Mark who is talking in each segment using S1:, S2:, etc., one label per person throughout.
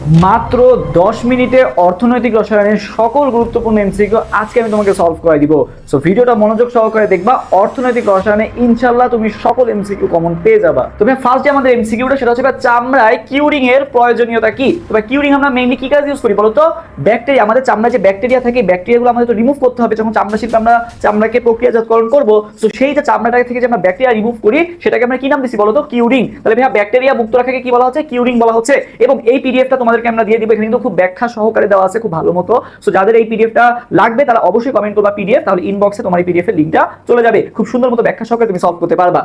S1: মাত্র 10 মিনিটে অর্থনৈতিক রসায়নের সকল গুরুত্বপূর্ণ এমসিকিউ আজকে আমি তোমাকে সলভ করে দিব। সো ভিডিওটা মনোযোগ সহকারে দেখবা, অর্থনৈতিক রসায়নে ইনশাআল্লাহ তুমি সকল এমসিকিউ কমন পেয়ে যাবা। তবে ফার্স্ট যে আমাদের এমসিকিউটা সেটা হচ্ছে চামড়ায় কিউরিং এর প্রয়োজনীয়তা কি। তবে কিউরিং আমরা মেইনলি কি কাজ ইউজ করি বলো তো? ব্যাকটেরিয়া, আমাদের চামড়ায় যে ব্যাকটেরিয়া থাকে ব্যাকটেরিয়াগুলো আমাদের তো রিমুভ করতে হবে যখন চামড়া শিল্পে আমরা চামড়াকে প্রক্রিয়াজাতকরণ করব। সো সেই যে চামড়াটা থেকে যে আমরা ব্যাকটেরিয়া রিমুভ করি সেটাকে আমরা কি নাম দিছি বলো তো? কিউরিং। তাহলে ভাইয়া ব্যাকটেরিয়া মুক্ত রাখাকে কি বলা হচ্ছে? কিউরিং বলা হচ্ছে। এবং এই পিডিএফটা তোমাদেরকে আমরা দিয়ে দিব, এখানে কিন্তু খুব ব্যাখ্যা সহকারে দেওয়া আছে খুব ভালো মতো। সো যাদের এই পিডিএফটা লাগবে তারা অবশ্যই কমেন্ট করবা পিডিএফ, তাহলে ইনবক্সে তোমার এই পিডিএফ এর লিংকটা চলে যাবে, খুব সুন্দর মতো ব্যাখ্যা সহকারে তুমি সলভ করতে পারবা।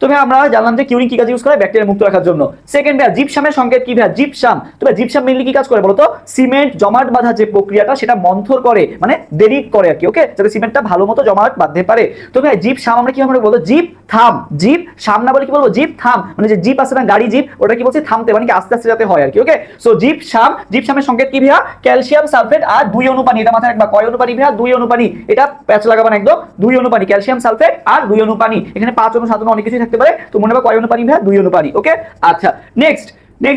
S1: তবে আমরা জানলাম যে কিউরিং কি কাজ ইউজ করে? ব্যাকটেরিয়া মুক্ত রাখার জন্য। সেকেন্ড ভাইয়া জিপসামের সংকেত কি ভাইয়া? জিপসাম। তবে জিপসাম মেইনলি কি কাজ করে বলতো? সিমেন্ট জমাট বাঁধা যে প্রক্রিয়াটা সেটা মন্থর করে, মানে দেরি করে আর কি, ওকে, যাতে সিমেন্টটা ভালো মতো জমাট বাঁধতে পারে। তো ভাই জিপসাম আমরা কি আমরা বলবো? জিপ থাম। জিপ সাম না বলে কি বলবো? জিপ থাম। মানে যে জিপ আছে না গাড়ি জিপ, ওটা কি বলছে? থামতে, মানে কি আস্তে আস্তে যাতে হয় আর কি, ওকে। সো জিপসাম, জিপসামের সংকেত কি ভাইয়া? ক্যালসিয়াম সালফেট আর 2 অনুপানি। এটা মাথায় রাখবা, কয় অনুপানি ভাইয়া? 2 অনুপানি। এটা প্যাচ লাগাবা না একদম, 2 অনুপানি। ক্যালসিয়াম সালফেট আর 2 অনুপানি। এখানে 5 অনু 7 অনু অনেক কিছু থাকতে পারে, তো মনে রাখবা কয় অনুপানি ভাইয়া? 2 অনুপানি, ওকে। আচ্ছা নেক্সট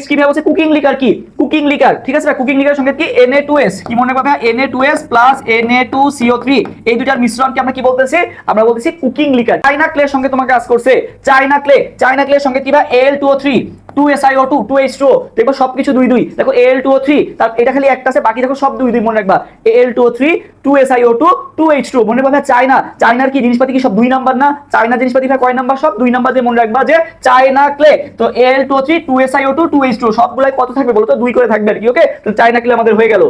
S1: কি ভাবে বলছে? কুকিং লিকার কি? কুকিং লিকার, ঠিক আছে। কুকিং লিকার সংকেত কি? Na2S। কি মনে রাখবা? Na2S প্লাস Na2CO3, এই দুটার মিশ্রণকে আমরা কি বলতেছি? আমরা বলতেছি কুকিং লিকার। চায়না ক্লে সঙ্গে তোমাকে কাজ করছে। চায়না ক্লে, চায়না ক্লে সঙ্গে কি ভাই? Al2O3, 2SiO2, 2H2O। দেখো সবকিছু 2 2, দেখো Al2O3, তার এটা খালি একটা আছে, বাকি দেখো সব 2 2 মনে রাখবা। Al2O3, 2SiO2, 2H2O মনে রাখবা। চায়না, চায়নার কি জিনিসপাতি কি সব 2 নাম্বার না? চায়না জিনিসপাতি ভাই কয় নাম্বার? সব 2 নাম্বার দিয়ে মনে রাখবা যে চায়না ক্লে। তো Al2O3, 2SiO2, 2H2O সবগুলাই কত থাকবে বলো তো? 2 করে থাকবে আর কি, ওকে। তো চায়না ক্লে আমাদের হয়ে গেল।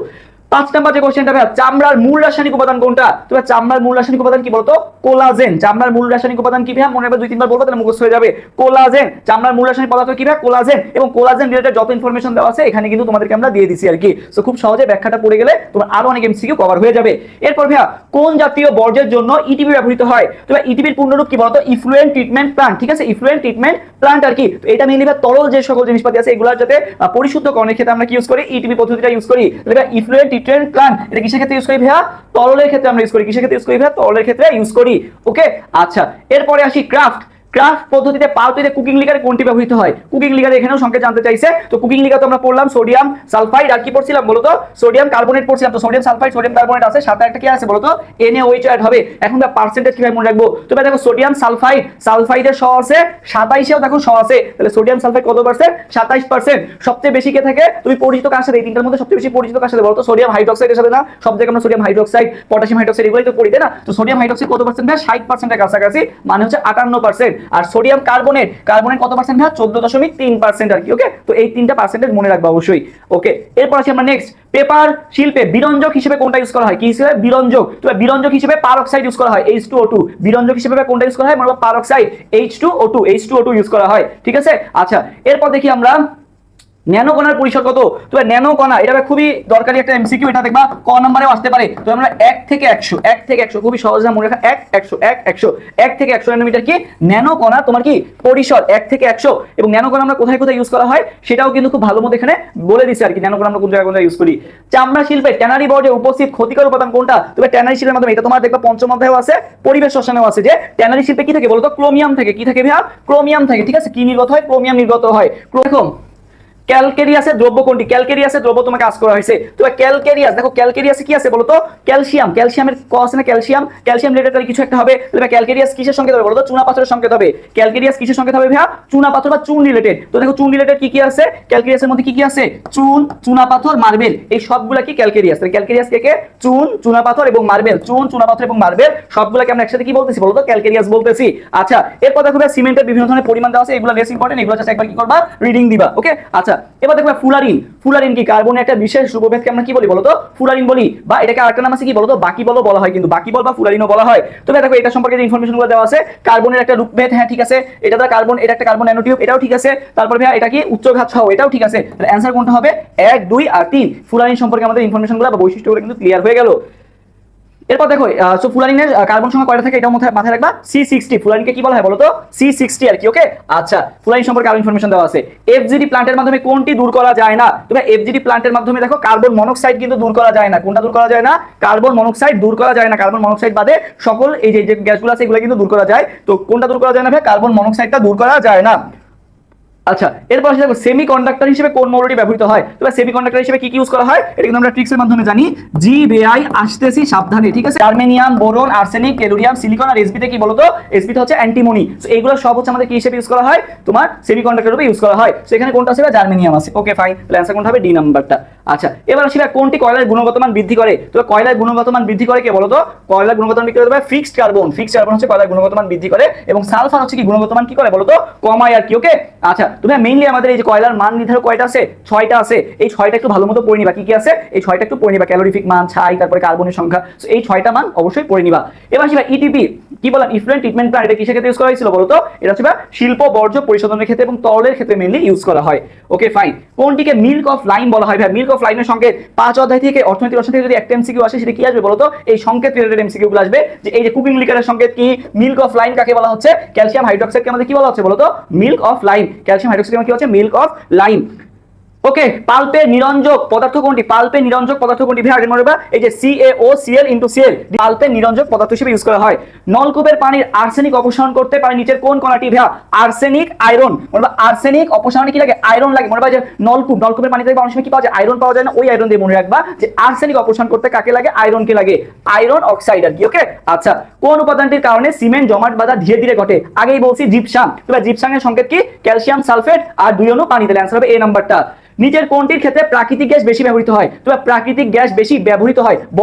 S1: 5 নাম্বার যে কোশ্চেনটা ভাই, চামড়ার মূল রাসায়নিক উপাদান কোনটা? তো চামড়ার মূল রাসায়নিক উপাদান কি বলতো? কোলাজেন। চামড়ার মূল রাসায়নিক উপাদান কি ভাই? মনে রাখবে 2 3 বার বলবো তাহলে মুখস্থ হয়ে যাবে। কোলাজেন, চামড়ার মূল রাসায়নিক পদার্থ কি ভাই? কোলাজেন। এবং কোলাজেন রিলেটেড যত ইনফরমেশন দেওয়া আছে এখানে কিন্তু তোমাদেরকে আমরা দিয়ে দিছি আর কি। সো খুব সহজে ব্যাখ্যাটা পড়ে গেলে তোমার আরো অনেক এমসিকিউ কভার হয়ে যাবে। এরপর ভাইয়া কোন জাতীয় বর্জ্যের জন্য ইটিপি ব্যবহৃত হয়? তো ইটিপির পূর্ণরূপ কি বলতো? ইফ্লুয়েন্ট ট্রিটমেন্ট প্ল্যান্ট, ঠিক আছে। ইফ্লুয়েন্ট ট্রিটমেন্ট প্ল্যান্ট আর কি। তো এটা মেইনলি তরল যে সকল জিনিসপাতি আছে এগুলোর যাতে পরিশুদ্ধকরণের ক্ষেত্রে আমরা কি ইউজ করি? ইটিপি পদ্ধতিটা ইউজ করি। তাহলে ইফ্লুয়েন্ট ট্রিটমেন্ট প্ল্যান্ট এটা কিসের ক্ষেত্রে ইউজ করি ভাইয়া? তরলের ক্ষেত্রে আমরা ইউজ করি। কিসের ক্ষেত্রে ইউজ করি ভাইয়া? তরলের ক্ষেত্রে ইউজ করি, ওকে। আচ্ছা এরপরে আসি ক্রাফট। ক্রাফট পদ্ধতিতে পাউটিতে কুকিং লিকারে কোনটি ব্যবহৃত হয়? কুকিং লিকারে এখানেও সংকেত জানতে চাইছে। তো কুকিং লিকার তো আমরা পড়লাম সোডিয়াম সালফাইড আর কি পড়ছিলাম বলো তো? সোডিয়াম কার্বনেট পড়ছিলাম। তো সোডিয়াম সালফাইড সোডিয়াম কার্বনেট আছে, সাথে একটা কি আছে বলো তো? NaOH অ্যাড হবে। এখন দা পার্সেন্টেজ কিভাবে মনে রাখবো? তো ভাই দেখো সোডিয়াম সালফাইড, সালফাইডের স আছে 27 এও দেখো স আছে, তাহলে সোডিয়াম সালফাইড কত পার্সেন্ট? 27%। সবচেয়ে বেশি কে থাকে? তুমি পরিচিত কার সাথে? এই তিনটার মধ্যে সবচেয়ে বেশি পরিচিত কার সাথে বলো তো? সোডিয়াম হাইড্রোক্সাইডের সাথে না? সব জায়গায় আমরা সোডিয়াম হাইড্রোক্সাইড পটাশিয়াম হাইড্রোক্সাইড এগুলোই তো পড়ি, তাই না? তো সোডিয়াম হাইড্রোক্সাইড কত পার্সেন্ট? 60% এর কাছাকাছি, মানে হচ্ছে 58%। আর সোডিয়াম কার্বনেট, কার্বনেট কত পার্সেন্ট? 14.3% আর কি, ওকে। তো এই তিনটা পার্সেন্টেজ মনে রাখবা অবশ্যই, ওকে। এরপর আসি আমরা নেক্সট, পেপার শিল্পে বিরঞ্জক হিসেবে কোনটা ইউজ করা হয়? কি হিসেবে? বিরঞ্জক। তো বিরঞ্জক হিসেবে পারক্সাইড ইউজ করা হয়, H2O2। বিরঞ্জক হিসেবে কোনটা ইউজ করা হয়? মানে পারক্সাইড, H2O2 ইউজ করা হয়, ঠিক আছে। আচ্ছা এরপর দেখি আমরা ন্যানো কণার পরিসর কত? তো ন্যানো কণা এটা খুবই দরকারি একটা এমসিকিউ, এটা দেখবা ক নম্বরেও আসতে পারে। তো আমরা 1 থেকে 100 খুবই সহজ না মনে রাখা। 1 থেকে 100 ন্যানোমিটার কি ন্যানো কণা তোমার কি পরিসর 1 থেকে 100। এবং ন্যানো কণা আমরা কোথায় কোথায় ইউজ করা হয় সেটাও কিন্তু খুব ভালো মতো এখানে বলে দিছি আর কি। ন্যানো কণা আমরা কোন জায়গায় ইউজ করি? চামড়া শিল্পে ট্যানারি বর্জ্যে উপস্থিত ক্ষতিকর উপাদান কোনটা? তবে ট্যানারি শিল্পের মাধ্যমে এটা তোমার দেখবা পঞ্চম অধ্যায়েও আছে, পরিবেশ রসায়নেও আছে, যে ট্যানারি শিল্পে কি থাকে বলতো? ক্রোমিয়াম থাকে। কি থাকে ভাইয়া? ক্রোমিয়াম থাকে, ঠিক আছে। কি নির্গত হয়? ক্রোমিয়াম নির্গত হয়। দেখো ক্যালকেরিয়াসের দ্রব্য কোনটি? ক্যালকেরিয়াসের দ্রব্য তোমাকে আজ করা হয়েছে। তো ক্যালকেরিয়াস, দেখো ক্যালকেরিয়াসে কি আছে বলো তো? ক্যালসিয়াম। ক্যালসিয়ামের ক আছে না? ক্যালসিয়াম, ক্যালসিয়াম রিলেটেড কিছু একটা হবে। তাহলে ক্যালকেরিয়াস কিসের সংকেত হবে বলো তো? চুনা পাথরের সংকেত হবে। ক্যালকেরিয়াস কিসের সংকেত হবে ভাইয়া? চুনা পাথর বা চুন রিলেটেড। তো দেখো চুন রিলেটেড কি কি আছে ক্যালকেরিয়াসের মধ্যে? কি কি আছে? চুন, চুনা পাথর, মার্বেল, এই সবগুলা কি ক্যালকেরিয়াস। তাহলে ক্যালকেরিয়াস কে? চুন, চুনা পাথর এবং মার্বেল। চুন, চুনা পাথর এবং মার্বেল সবগুলাকে আমরা একসাথে কি বলতেছি বলো তো? ক্যালকেরিয়াস বলতেছি। আচ্ছা এরপর দেখো সিমেন্টের বিভিন্ন ধরনের পরিমাণ দেওয়া আছে, এগুলো লেস ইম্পর্টেন্ট, এগুলো জাস্ট একবার কি করবা? রিডিং দিবা, ওকে। আচ্ছা এবার দেখো ফুলারিন। ফুলারিন কি? কার্বনের একটা বিশেষ রূপভেদকে আমরা কি বলি বলতো? ফুলারিন বলি, বা এটাকে আরেকটা নাম আছে কি বলতো? বাকি বল বলা হয়, কিন্তু বাকি বল বা ফুলারিনও বলা হয়। তবে দেখো এটা সম্পর্কে যে ইনফরমেশনগুলো দেওয়া আছে, কার্বনের একটা রূপভেদ, হ্যাঁ ঠিক আছে, এটা তো কার্বন, এটা একটা কার্বন ন্যানোটিউব, এটাও ঠিক আছে। তারপর ভাই এটা কি উচ্চঘাত সহ, এটাও ঠিক আছে। তাহলে অ্যানসার কোনটা হবে? 1 2 আর 3। ফুলারিন সম্পর্কে আমাদের ইনফরমেশনগুলো বা বৈশিষ্ট্যগুলো কিন্তু ক্লিয়ার হয়ে গেল। এরপর দেখো সো ফুলারিনের কার্বন সংখ্যা কয়টা থাকে এটাও মাথায় রাখবা। C60, ফুলারিনকে কি বলা হয় বলো তো? C60 আর কি, ওকে। আচ্ছা ফুলারিন সম্পর্কে আরো ইনফরমেশন দেওয়া আছে। FGD প্ল্যান্টের মাধ্যমে কোনটি দূর করা যায় না? তবে FGD প্ল্যান্টের মাধ্যমে দেখো কার্বন মনোক্সাইড কিন্তু দূর করা যায় না। কোনটা দূর করা যায় না? কার্বন মনোক্সাইড দূর করা যায় না। কার্বন মনোক্সাইড বাদে সকল এই যে গ্যাসগুলো আছে এগুলো কিন্তু দূর করা যায়। তো কোনটা দূর করা যায় না ভাই? কার্বন মনোক্সাইডটা দূর করা যায় না। আচ্ছা, এরপর আসলে দেখো সেমি কন্ডাক্টর হিসেবে কোন মৌলটি ব্যবহৃত হয়। তবে সেমি কন্ডাক্টর হিসেবে কি ইউজ করা হয় এটা কিন্তু আমরা ট্রিক্সের মাধ্যমে জানি। জি বেআই আসতেছি সাবধানে, ঠিক আছে। Germanium, boron, arsenic, tellurium, silicon আর এসবিতে কি বলতো, এসবিতে হচ্ছে অ্যান্টিমনি। সো এইগুলো সব হচ্ছে আমাদের কি হিসেবে ইউজ করা হয়, তোমার সেমি কন্ডাক্টর রূপে ইউজ করা হয়। সো এখানে কোনটা আছে, জার্মেনিয়াম আছে। ওকে ফাইন, তাহলে অ্যানসার কোনটা হবে, ডি নাম্বারটা। আচ্ছা, এবার আসলে কোনটি কয়লার গুণগত মান বৃদ্ধি করে। তবে কয়লার গুণগত মান বৃদ্ধি করে কে বলতো, কয়লার গুণগত মান বৃদ্ধি করে ফিক্সড কার্বন। ফিক্সড কার্বন হচ্ছে কয়লার গুণগত মান বৃদ্ধি করে, এবং সালফার হচ্ছে কি গুণগত মান কি করে বলতো, কমায় আর কি। ওকে আচ্ছা, তুমি মেইনলি আমাদের এই যে কয়লার মান নির্ধারক কয়টা আছে, 6টা আছে। এই 6টা একটু ভালো মতো পড়ে নিবা, কি কি আছে এই 6টা একটু পড়ে নিবা। ক্যালোরিফিক মান, ছাই, তারপরে কার্বনের সংখ্যা, সো এই 6টা মান অবশ্যই পড়ে নিবা। এবার আসলে ইটিপি কি বললাম, ইফ্লুয়েন্ট ট্রিটমেন্ট প্ল্যান্ট, এটা কিসের ক্ষেত্রে ইউজ করা হয়েছিল বলতো, এটা হচ্ছে শিল্প বর্জ্য পরিশোধনের ক্ষেত্রে এবং তরলের ক্ষেত্রে মেইনলি ইউজ করা হয়। ওকে ফাইন, কোনটিকে মিল্ক অফ লাইম বলা হয় ভাই। মিল্ক অফ লাইমের সংকেত 5 অধ্যায় থেকে অর্থনৈতিক রসায়ন থেকে যদি একটা এমসিকিউ আসে সেটা কি আসবে বলতো, এই সংকেত রিলেটেড এমসিকিউ গুলো আসবে। যে এই যে কুকিং লিকারের সংকেত কি, মিল্ক অফ লাইম কাকে বলা হচ্ছে, ক্যালসিয়াম হাইড্রোক্সাইডকে আমাদের কি বলা হচ্ছে বলতো, milk of lime. Calcium hydroxide কি হচ্ছে, মিল্ক অফ লাইম। ওকে, পাল্পের নিরঞ্জক পদার্থ কোনটি, পাল্পের নিরঞ্জক পদার্থ কোনটি ভাই, আগে মনে রাখবা এই যে CaOCl * Cl পাল্পের নিরঞ্জক পদার্থ হিসেবে ইউজ করা হয়। নলকূপের পানির আর্সেনিক অপসারণ করতে পারে নিচের কোন কণাটি ভাই, আর্সেনিক আয়রন। মনে রাখবা আর্সেনিক অপসারণে কি লাগে, আয়রন লাগে। মনে রাখবা যে নলকূপের পানিতে অনেক সময় কি পাওয়া যায়, আয়রন পাওয়া যায় না, ওই আয়রন দিয়ে মনে রাখবা যে আর্সেনিক অপসারণ করতে কাকে লাগে, আয়রনকে লাগে, আয়রন অক্সাইড আর কি। ওকে আচ্ছা, কোন উপাদানটির কারণে সিমেন্ট জমাট বাঁধা ধীরে ধীরে ঘটে, আগেই বলছি জিপসাম। তবে জিপসামের সংকেত কি, ক্যালসিয়াম সালফেট আর 2 অণু পানি। তাহলে অ্যানসার হবে এ নাম্বারটা। নিচের কোনটির ক্ষেত্রে প্রাকৃতিক গ্যাস বেশি ব্যবহৃত হয়, তবে প্রাকৃতিক গ্যাস বেশি ব্যবহৃত হয় ব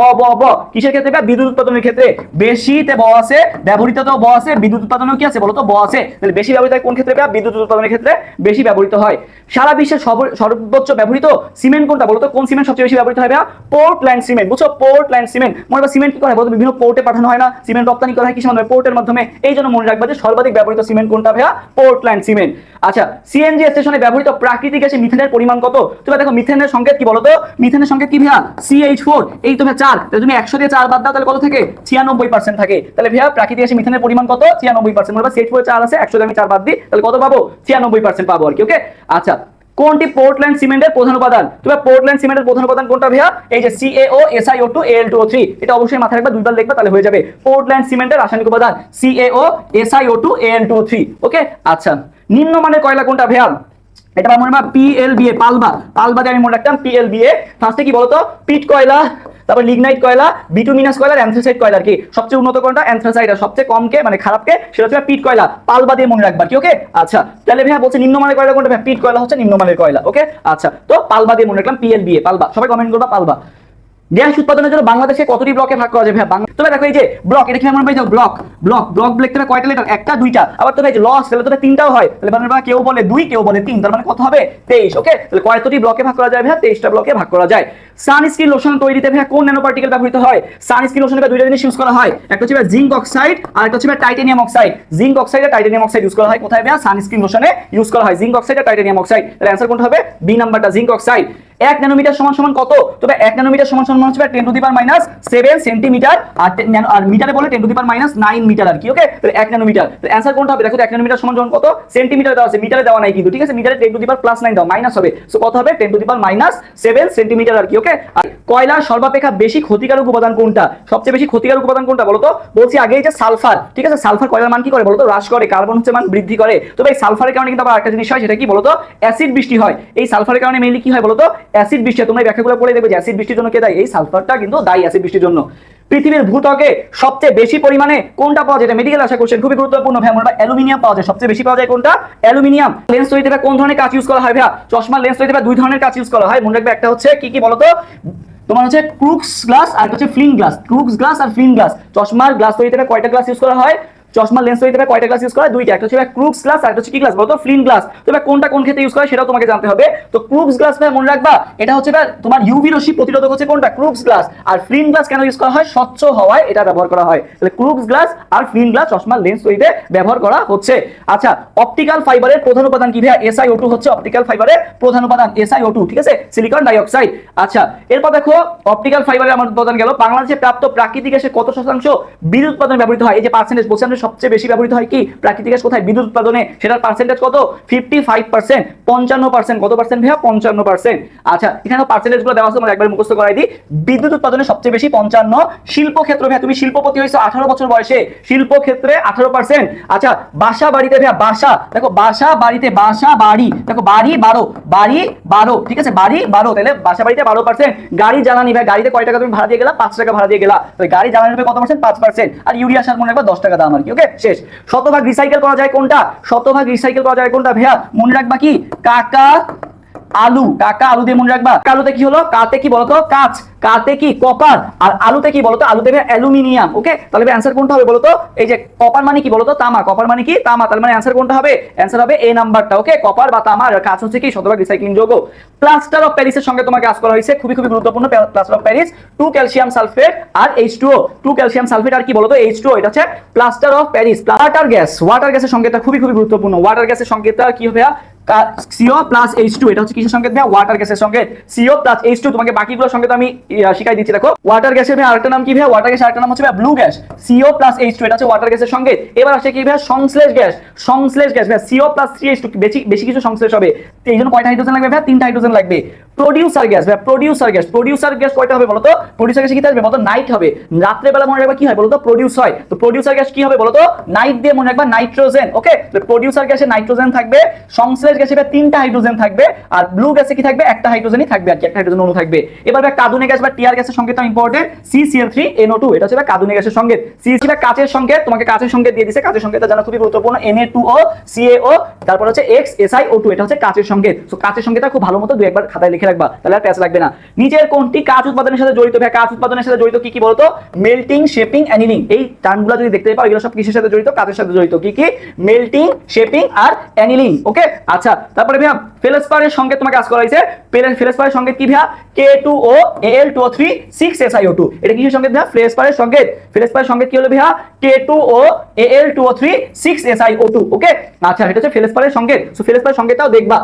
S1: কিসের ক্ষেত্রে, বিদ্যুৎ উৎপাদনের ক্ষেত্রে। বেশিতে ব আছে, ব্যবহৃততেও ব আছে, বিদ্যুৎ উৎপাদনেও কি আছে বলতো, ব আছে। তাহলে বেশি ব্যবহৃত হয় কোন ক্ষেত্রে, বিদ্যুৎ উৎপাদনের ক্ষেত্রে বেশি ব্যবহৃত হয়। সারা বিশ্বের সর্বোচ্চ ব্যবহৃত সিমেন্ট কোনটা বলতো, কোন সিমেন্ট সবচেয়ে বেশি ব্যবহৃত হয়, পোর্টল্যান্ড সিমেন্ট। বুঝছো, পোর্টল্যান্ড সিমেন্ট। মনে রাখবা সিমেন্ট কি করে বলতো, বিভিন্ন পোর্টে পাঠানো হয় না, সিমেন্ট রপ্তানি করা হয় কিসের মাধ্যমে, পোর্টের মাধ্যমে। এই জন্য মনে রাখবা যে সর্বাধিক ব্যবহৃত সিমেন্ট কোনটা ভাইয়া, পোর্টল্যান্ড সিমেন্ট। আচ্ছা, সিএনজি স্টেশনে ব্যবহৃত প্রাকৃতিক গ্যাসে মিথেনের পরিমাণ কত। তুমি দেখো মিথেনের সংকেত কি বলতো, মিথেনের সংকেত কি ভাইয়া, CH4। এই তো ভাইয়া 4, তাহলে তুমি 100 দিয়ে 4 বাদ দাও, তাহলে কত থাকে, 96% থাকে। তাহলে ভাইয়া প্রাকৃতিক গ্যাসে মিথেনের পরিমাণ কত, 96%। মনে রাখবা CH4 4 আছে, 100 দিয়ে আমি 4 বাদ দিই, তাহলে কত পাবো, 96% পাবো আর কি। ওকে আচ্ছা, কোনটি পোর্টল্যান্ড সিমেন্টের প্রধান উপাদান। তবে পোর্টল্যান্ড সিমেন্টের প্রধান উপাদান কোনটা ভাইয়া, এই যে CaO SiO2 Al2O3। এটা অবশ্যই মাথায় রাখবা, দুইবার লিখবা তাহলে হয়ে যাবে। পোর্টল্যান্ড সিমেন্টের রাসায়নিক উপাদান CaO SiO2 Al2O3। ওকে আচ্ছা, নিম্নমানের কয়লা কোনটা ভাইয়া, এটা মনে রাখবা PLBA, পালবা দিয়ে আমি মনে রাখতাম PLBA। ফার্স্টে কি বলতো, পিট কয়লা, তারপর লিগনাইট কয়লা, বিটুমিনাস কয়লা, অ্যান্থ্রাসাইট কয়লা। কি সবচেয়ে উন্নত কোনটা, অ্যান্থ্রাসাইট। আর সবচেয়ে কমকে মানে খারাপকে সেটা হচ্ছে পিট কয়লা। পালবা দিয়ে মনে রাখবা কি। ওকে আচ্ছা, তাহলে ভাইয়া বলছে নিম্নমানের কয়লা কোনটা, ভাই পিট কয়লা হচ্ছে নিম্নমানের কয়লা। ওকে আচ্ছা, তো পালবা দিয়ে মনে রাখলাম, PLBA পালবা। সবাই কমেন্ট করবা পালবা। গ্যাস উৎপাদনের জন্য বাংলাদেশে কতটি ব্লকে ভাগ করা যায় ভাই, তবে দেখো এই যে ব্লক, এটা কি মনে পাই যাও, ব্লক লিখতে হবে কয়টা লেটার, একটা দুইটা। আবার তো এই যে লস, তাহলে তো তিনটাও হয়। তাহলে মানে কেউ বলে 2, কেউ বলে 3, তার মানে কত হবে, 23। ওকে, তাহলে কয়টি ব্লকে ভাগ করা যায় ভাই, 23টা ব্লকে ভাগ করা যায়। সানস্ক্রিন লোশন তৈরিতে ভাই কোন ন্যানো পার্টিকেল ব্যবহৃত হয়। সানস্ক্রিন লোশনে দুইটা জিনিস ইউজ করা হয়, একটা হচ্ছে জিঙ্ক অক্সাইড আর একটা হচ্ছে টাইটানিয়াম অক্সাইড। জিঙ্ক অক্সাইড আর টাইটানিয়াম অক্সাইড ইউজ করা হয় কোথায় ভাই, সানস্ক্রিন লোশনে ইউজ করা হয় জিঙ্ক অক্সাইড আর টাইটানিয়াম অক্সাইড। তাহলে অ্যানসার কোনটা হবে, বি নাম্বারটা, জিঙ্ক অক্সাইড। 1 ন্যানোমিটার সমান কত, তবে 1 ন্যানোমিটার সমান হচ্ছে 10⁻⁷ সেন্টিমিটার, আর মিটারে বলে 10⁻⁹ মিটার আর কি। ওকে, তাহলে 1 ন্যানোমিটার। তাহলে অ্যানসার কোনটা হবে, দেখো 1 ন্যানোমিটার সমান কত, সেন্টিমিটার দেওয়া আছে, মিটারে দেওয়া নাই কিন্তু, ঠিক আছে। মিটারে 10⁻⁹ দাও, মাইনাস হবে। সো কত হবে, 10⁻⁷ সেন্টিমিটার আর কি। ওকে, কয়লার সর্বাপেক্ষা বেশি ক্ষতিকারক উপাদান কোনটা, সবচেয়ে বেশি ক্ষতিকারক উপাদান কোনটা বলতো, বলছি আগেই যে সালফার। ঠিক আছে, সালফার কয়লার মান কি করে বলতো, হ্রাস করে, কার্বন হচ্ছে মান বৃদ্ধি করে। তবে এই সালফারের কারণে কিন্তু আবার একটা জিনিস হয়, সেটা কি বলতো, অ্যাসিড বৃষ্টি হয়। এই সালফারের কারণে মেইনলি কি হয় বলতো, অ্যাসিড বৃষ্টি। তোমরা ব্যাখ্যাগুলো পড়ে দেখবে যে অ্যাসিড বৃষ্টির জন্য কে দায়ী, এই সালফারটা কিন্তু দায়ী অ্যাসিড বৃষ্টির জন্য। পৃথিবীর ভূত্বকে সবচেয়ে বেশি পরিমাণে কোনটা পাওয়া যায়, মেডিকেল আশা করছেন, খুবই গুরুত্বপূর্ণ ভাই। আমরা অ্যালুমিনিয়াম পাওয়া যায়, সবচেয়ে বেশি পাওয়া যায় কোনটা, অ্যালুমিনিয়াম। লেন্স তৈরিতে কোন ধরনের কাঁচ ইউজ করা হয় ভাইয়া, চশমা লেন্স তৈরিতে 2 ধরনের কাঁচ ইউজ করা হয়, মনে রাখবে। একটা হচ্ছে কি বলতো, তোমার হচ্ছে ক্রুক্স গ্লাস আর হচ্ছে ফ্লিন গ্লাস। ক্রুক্স গ্লাস আর ফ্লিন গ্লাস। চশমার গ্লাস তৈরিতে কয়টা গ্লাস ইউজ করা হয়, চশমা লেন্স তৈরিতে কয়টা গ্লাস ইউজ করা হয়, দুইটা। একটা হচ্ছে ক্রুক্স গ্লাস আর একটা হচ্ছে কি গ্লাস বলতো, ফ্লিন গ্লাস। তবে কোনটা কোন ক্ষেত্রে ইউজ করা হয় সেটাও তোমাকে জানতে হবে। তো ক্রুক্স গ্লাস ভাই মনে রাখবা, এটা হচ্ছে তোমার ইউভি রশ্মি প্রতিরোধক হচ্ছে কোনটা, ক্রুক্স গ্লাস। আর ফ্লিন গ্লাস কেন ইউজ করা হয়, স্বচ্ছ হওয়ায় এটা ব্যবহার করা হয়। তাহলে ক্রুক্স গ্লাস আর ফ্লিন গ্লাস চশমা লেন্স তৈরিতে ব্যবহার করা হচ্ছে। আচ্ছা, অপটিক্যাল ফাইবারের প্রধান উপাদান কি ভাই, SiO2 হচ্ছে অপটিক্যাল ফাইবারের প্রধান উপাদান, SiO2। ঠিক আছে, সিলিকন ডাইঅক্সাইড। আচ্ছা, এরপর দেখো অপটিক্যাল ফাইবারের আমার উপাদান গেল। বাংলাদেশে প্রাপ্ত প্রাকৃতিক গ্যাসের কত শতাংশ বিদ্যুৎ উৎপাদনে ব্যবহৃত হয়, এই যে পার্সেন্টেজ বলছি আমরা উৎপাদনে সবচেয়ে বেশি ব্যবহৃত হয় কি প্রাকৃতিক গ্যাস কোথায় বিদ্যুৎ উৎপাদনে সেটার পার্সেন্টেজ কত 55% 55% কত পার্সেন্ট ভাইয়া 55%। আচ্ছা এখানে পার্সেন্টেজ গুলো দেওয়া আছে তোমাকে একবার মুখস্থ করাই দিই বিদ্যুৎ উৎপাদনে সবচেয়ে বেশি 55 শিল্প ক্ষেত্র ভাইয়া তুমি শিল্পপতি হইছো 18 বছর বয়সে শিল্প ক্ষেত্রে 18%। আচ্ছা বাসা বাড়িতে ভাইয়া বাসা দেখো বাসা বাড়িতে বাসা বাড়ি দেখো বাড়ি 12 ঠিক আছে বাড়ি 12 তাহলে বাসা বাড়িতে 12%। গাড়ি জ্বালানি ভাই গাড়িতে কয় টাকা তুমি ভাড়া দিয়ে গেলা 5 টাকা ভাড়া দিয়ে গেলা তো গাড়ি জ্বালানি হবে কত পার্সেন্ট 5%। আর ইউরিয়া সার মনে রাখবা 10 টাকা দাম আর কি ওকে শেষ। শতভাগ রিসাইকেল করা যায় কোনটা শতভাগ রিসাইকেল করা যায় কোনটা ভাইয়া মনে রাখবা কি কাকা আলু দিয়ে মনে রাখবা আলুতে কি হলো কাতে কি বলতো কাঁচ কাতে কি কপার আর আলুতে কি বলতো আলুতে অ্যালুমিনিয়াম ওকে তাহলে অ্যানসার কোনটা হবে বলতো এই যে কপার মানে কি বলতো তামা কপার মানে কি তামা তার মানে অ্যানসার কোনটা হবে অ্যানসার হবে এ নাম্বারটা ওকে কপার বা তামা আর কাঁচ হচ্ছে কি শতভাগ রিসাইক্লিং যৌগ। প্লাস্টার অফ প্যারিসের সঙ্গে তোমাকে কাজ করা হয়েছে খুবই গুরুত্বপূর্ণ plaster of Paris 2 calcium sulphate আর H2O 2 ক্যালসিয়াম সালফেট আর কি বলতো H2O এটা হচ্ছে প্লাস্টার অফ প্যারিস। ওয়াটার গ্যাসের সংকেতটা খুবই গুরুত্বপূর্ণ ওয়াটার গ্যাসের সংকেতটা কি হবে CO প্লাস H2 এটা হচ্ছে কিসের সংকেত ভাইয়া ওয়াটার গ্যাসের সংকেত CO প্লাস H2 তোমাকে বাকিগুলো সংকেত আমি শিখাই দিচ্ছি দেখো ওয়াটার গ্যাসের ভাই আরেকটা নাম কি ভাই ওয়াটার গ্যাসের আরেকটা নাম হচ্ছে ভাই blue gas CO plus H2 এটা হচ্ছে ওয়াটার গ্যাসের সংকেত। এবার আসে কি ভাই সংশ্লেষ গ্যাস ভাই CO প্লাস 3H2 বেশি কিছু সংশ্লেষ হবে তো এইজন্য কয়টা হাইড্রোজেন লাগবে ভাই 3টা হাইড্রোজেন লাগবে। প্রোডিউসার গ্যাস ভাই প্রোডিউসার গ্যাস কয়টা হবে বলতো প্রোডিউসার গ্যাস কি থাকবে বলতো নাইট হবে রাত্রে বেলা মনে রাখবা কি হয় বলতো প্রোডিউস হয় তো প্রোডিউসার গ্যাস কি হবে বলতো নাইট দিয়ে মনে রাখবা নাইট্রোজেন ওকে তো প্রোডিউসার গ্যাসে নাইট্রোজেন থাকবে সংশ্লেষ গ্যাসে 3টা হাইড্রোজেন থাকবে আর ব্লু গ্যাসে কি থাকবে একটা হাইড্রোজেনই থাকবে আর কি একটা হাইড্রোজেন অণু থাকবে। এবার কাঁদুনে গ্যাস বা টিআর গ্যাসের সংকেত ইম্পর্টেন্ট CCl3NO2 এটা হচ্ছে কাঁদুনে গ্যাসের সংকেত। CCl কাচের সংকেত তোমাকে কাচের সংকেত দিয়ে দিয়েছে কাচের সংকেতটা জানা খুবই গুরুত্বপূর্ণ Na2O CaO তারপর হচ্ছে XSiO2 এটা হচ্ছে কাচের সংকেত সো কাচের সংকেতটা খুব ভালো মতো দুই একবার খাতায় লিখে রাখবা তাহলে আর প্যাচ লাগবে না। নিচের কোনটি কাচ উৎপাদনের সাথে জড়িত ভাই কাচ উৎপাদনের সাথে জড়িত কি বলতো মেল্টিং শেপিং অ্যানিলিং এই টার্মগুলো যদি দেখতে পাও এগুলো সব কিসের সাথে জড়িত কাচের সাথে জড়িত কি মেল্টিং শেপিং আর অ্যানিলিং ওকে। আচ্ছা তারপরে ভাইয়া ফেলসপারের সংকেত তোমাকে কাজ করা হয়েছে ফেলসপারের সংকেত কি ভাইয়া K2O Al2O3 6SiO2 এটা কিসের সংকেত ভাইয়া ফেলসপারের সংকেত কি হলো ভাইয়া K2O Al2O3 6SiO2 ওকে। আচ্ছা এটা হচ্ছে ফেলসপারের সংকেত সো ফেলসপারের সংকেতটাও দেখবা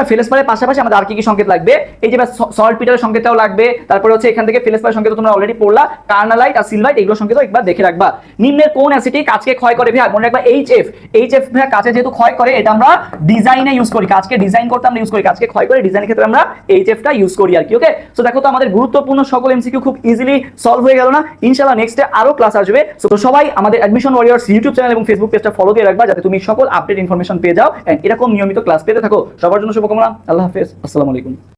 S1: ফেলসপারের পাশাপাশি আমাদের আর কি সংকেত লাগবে এই যে সল্ট পিটারের সংকেতটাও লাগবে তারপরে হচ্ছে এখান থেকে ফেলসপারের সংকেত তোমরা অলরেডি পড়লা কার্নালাইট আর সিলভাইট এগুলো সংকেত একবার দেখে রাখবা। নিম্নের কোন অ্যাসিডটি কাচকে ক্ষয় করে ভাইয়া মনে রাখবা HF ভাইয়া কাচে যেহেতু ক্ষয় করে এটা আমরা ডিজাইনে ইউজ করি কাচকে ডিজাইন করতে আমরা ইউজ করি কাচকে ক্ষয় করে ডিজাইনের ক্ষেত্রে আমরা HF টা ইউজ করি আর কি ওকে। সো দেখো তো আমাদের গুরুত্বপূর্ণ সকল এমসিকিউ খুব ইজিলি সলভ হয়ে গেল না ইনশাআল্লাহ নেক্সটে আরো ক্লাস আসবে তো সবাই আমাদের অ্যাডমিশন ওয়ারিয়র্স ইউটিউব চ্যানেল এবং ফেসবুক পেজটা ফলো দিয়ে রাখবা যাতে তুমি সকল আপডেট ইনফরমেশন পেয়ে যাও এন্ড এরকম নিয়মিত ক্লাস পেতে থাকো। সবার জন্য শুভকামনা আল্লাহ হাফেজ আসসালামু আলাইকুম।